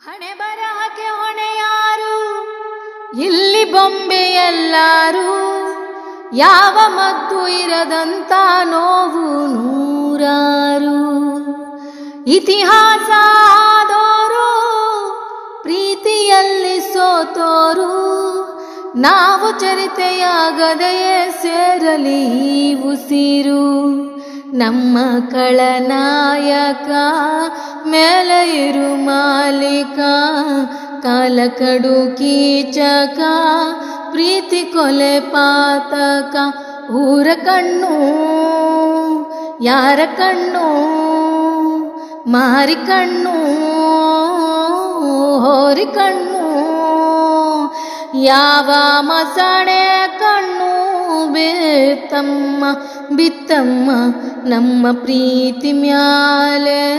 ಹಣೆ ಬರಹಕ್ಕೆ ಹೊಣೆ ಯಾರು? ಇಲ್ಲಿ ಬೊಂಬೆ ಎಲ್ಲಾರು. ಯಾವ ಮದ್ದು ಇರದಂತ ನೋವು ನೂರಾರು. ಇತಿಹಾಸ ಆದೋರು ಪ್ರೀತಿಯಲ್ಲಿ ಸೋತೋರು. ನಾವು ಚರಿತೆಯಾಗದೆಯೇ ಸೇರಲಿ ಈ ಉಸಿರು. ನಮ್ಮ ಕಳನಾಯಕ ಮೇಲೆ ಇರು ಮಾಲೀಕ. ಕಾಲ ಕಡು ಕೀಚಕ ಪ್ರೀತಿ ಕೊಲೆ ಪಾತಕ. ಊರ ಕಣ್ಣು ಯಾರ ಕಣ್ಣು? ಮಾರಿ ಕಣ್ಣು ಹೋರಿ ಕಣ್ಣು. ಯಾವ ಮಸಣೆ ಕಣ್ಣು ಬಿತ್ತಮ್ಮ ಬಿತ್ತಮ್ಮ ನಮ್ಮ ಪ್ರೀತಿ ಮ್ಯಾಲೆ.